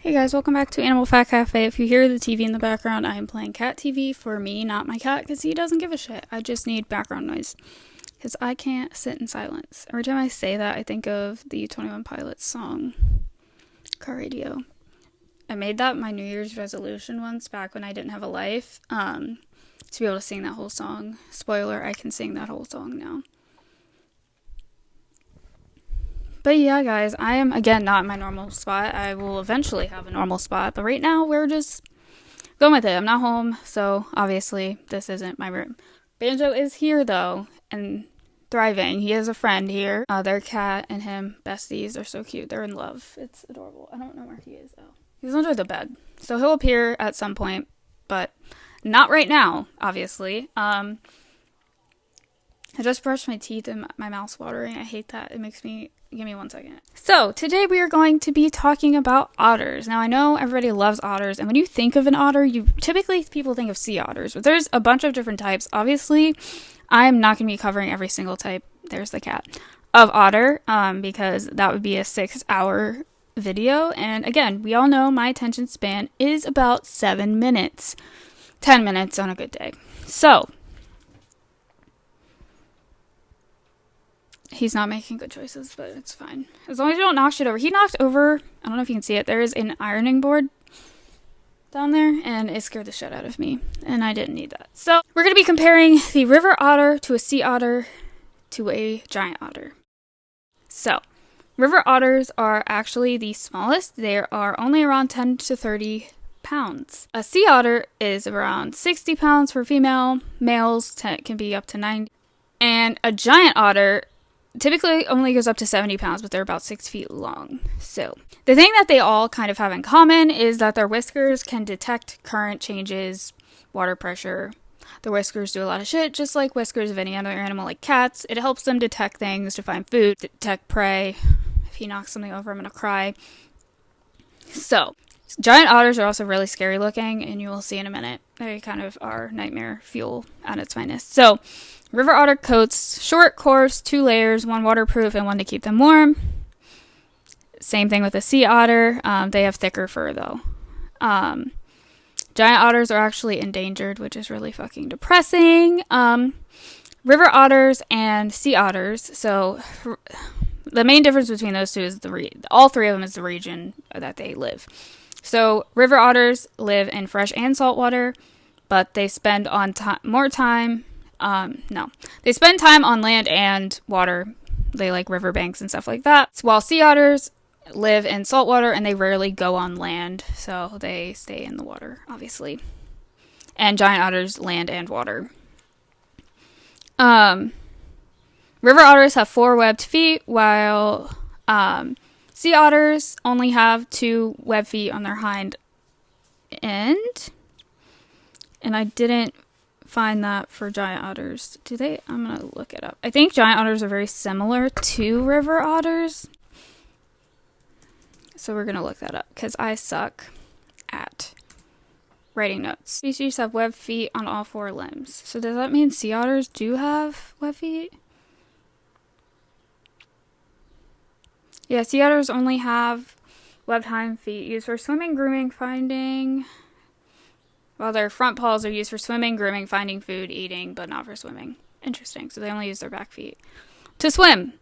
Hey guys, welcome back to Animal Fact Cafe. If you hear the TV in the background, I am playing cat TV for me, not my cat, because he doesn't give a shit. I just need background noise, because I can't sit in silence. Every time I say that, I think of the 21 Pilots song, Car Radio. I made that my New Year's resolution once, back when I didn't have a life, to be able to sing that whole song. Spoiler, I can sing that whole song now. But yeah, guys, I am, again, not in my normal spot. I will eventually have a normal spot, but right now we're just going with it. I'm not home, so obviously this isn't my room. Banjo is here, though, and thriving. He has a friend here. Their cat and him, besties, they're so cute. They're in love. It's adorable. I don't know where he is, though. He's under the bed, so he'll appear at some point, but not right now, obviously. I just brushed my teeth and my mouth's watering. I hate that. It makes me... Give me 1 second. So, today we are going to be talking about otters. Now, I know everybody loves otters, and when you think of an otter, people think of sea otters, but there's a bunch of different types. Obviously, I'm not going to be covering every single type, there's the cat, of otter, because that would be a 6-hour video, and again, we all know my attention span is about 7 minutes. 10 minutes on a good day. So, he's not making good choices, but it's fine. As long as you don't knock shit over. He knocked over, I don't know if you can see it, there is an ironing board down there, and it scared the shit out of me, and I didn't need that. So, we're going to be comparing the river otter to a sea otter to a giant otter. So, river otters are actually the smallest. They are only around 10 to 30 pounds. A sea otter is around 60 pounds for female. Males can be up to 90. And a giant otter typically only goes up to 70 pounds, but they're about 6 feet long. So, the thing that they all kind of have in common is that their whiskers can detect current changes, water pressure. Their whiskers do a lot of shit, just like whiskers of any other animal like cats. It helps them detect things, to find food, detect prey. If he knocks something over, I'm gonna cry. So, giant otters are also really scary looking, and you will see in a minute. They kind of are nightmare fuel at its finest. So, river otter coats, short, coarse, 2 layers, one waterproof and one to keep them warm. Same thing with a sea otter. They have thicker fur, though. Giant otters are actually endangered, which is really fucking depressing. River otters and sea otters. So, the main difference between those two is all three of them is the region that they live. So, river otters live in fresh and salt water, but they spend more time. They spend time on land and water. They like riverbanks and stuff like that. While sea otters live in salt water and they rarely go on land, so they stay in the water, obviously. And giant otters land and water. River otters have 4 webbed feet, while sea otters only have 2 webbed feet on their hind end. And I didn't find that for giant otters. Do they? I'm gonna look it up. I think giant otters are very similar to river otters. So we're gonna look that up, because I suck at writing notes. Species have webbed feet on all 4 limbs. So does that mean sea otters do have webbed feet? Yeah, sea otters only have webbed hind feet used for swimming, grooming, finding... While their front paws are used for swimming, grooming, finding food, eating, but not for swimming. Interesting. So they only use their back feet to swim.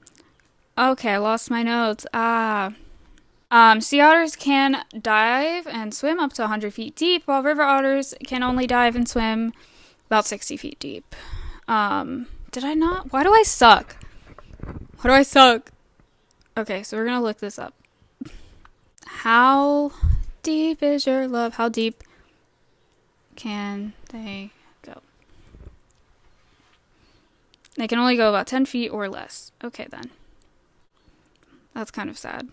Okay, I lost my notes. Sea otters can dive and swim up to 100 feet deep, while river otters can only dive and swim about 60 feet deep. Did I not? Why do I suck? Why do I suck? Okay, so we're gonna look this up. How deep is your love? How deep can they go? They can only go about 10 feet or less. Okay, then. That's kind of sad.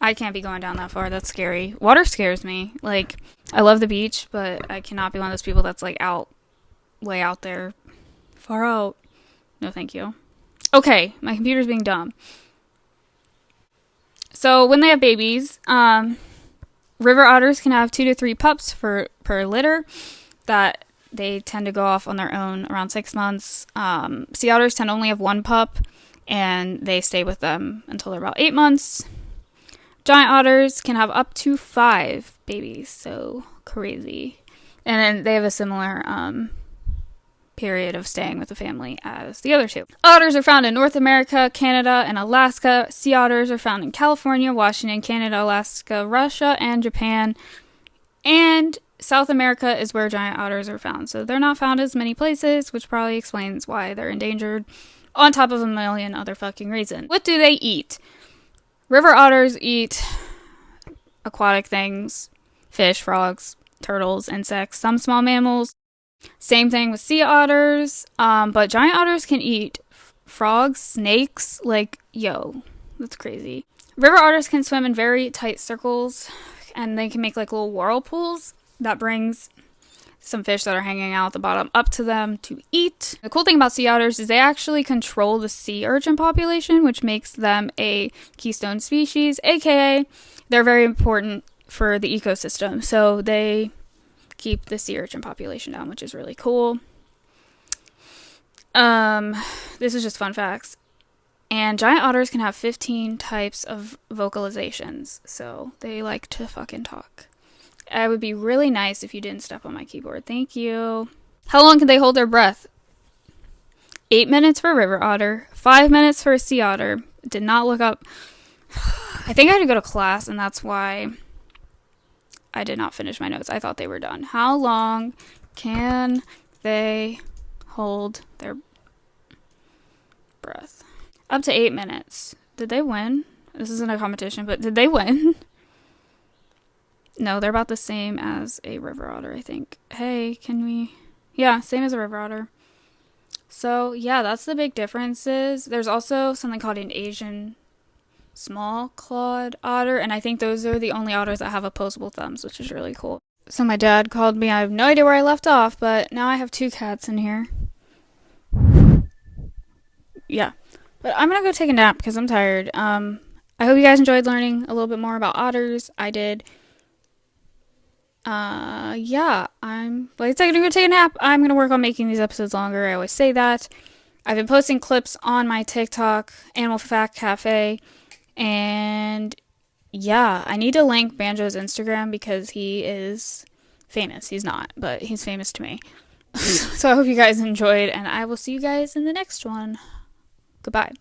I can't be going down that far. That's scary. Water scares me. Like, I love the beach, but I cannot be one of those people that's, like, way out there. Far out. No, thank you. Okay, my computer's being dumb. So, when they have babies, river otters can have 2 to 3 pups per litter. That they tend to go off on their own around 6 months. Sea otters tend to only have 1 pup, and they stay with them until they're about 8 months. Giant otters can have up to 5 babies, so crazy. And then they have a similar period of staying with the family as the other two. Otters are found in North America, Canada, and Alaska. Sea otters are found in California, Washington, Canada, Alaska, Russia, and Japan. And South America is where giant otters are found. So they're not found as many places, which probably explains why they're endangered, on top of a million other fucking reasons. What do they eat? River otters eat aquatic things, fish, frogs, turtles, insects, some small mammals. Same thing with sea otters, but giant otters can eat frogs, snakes, like, yo, that's crazy. River otters can swim in very tight circles, and they can make like little whirlpools that brings some fish that are hanging out at the bottom up to them to eat. The cool thing about sea otters is they actually control the sea urchin population, which makes them a keystone species, aka they're very important for the ecosystem. So they keep the sea urchin population down, which is really cool. This is just fun facts. And giant otters can have 15 types of vocalizations, so they like to fucking talk. It would be really nice if you didn't step on my keyboard. Thank you. How long can they hold their breath? 8 minutes for a river otter, 5 minutes for a sea otter. Did not look up. I think I had to go to class, and that's why I did not finish my notes. I thought they were done. How long can they hold their breath? Up to 8 minutes. Did they win? This isn't a competition, but did they win? No, they're about the same as a river otter, I think. Hey, can we... Yeah, same as a river otter. So, yeah, that's the big differences. There's also something called an Asian small clawed otter, and I think those are the only otters that have opposable thumbs, which is really cool. So my dad called me. I have no idea where I left off, but now I have 2 cats in here. Yeah. But I'm gonna go take a nap because I'm tired. I hope you guys enjoyed learning a little bit more about otters. I did. Yeah, I'm gonna go take a nap. I'm gonna work on making these episodes longer. I always say that. I've been posting clips on my TikTok, Animal Fact Cafe, and yeah, I need to link Banjo's Instagram because he is famous. He's not, but he's famous to me. So I hope you guys enjoyed, and I will see you guys in the next one. Goodbye.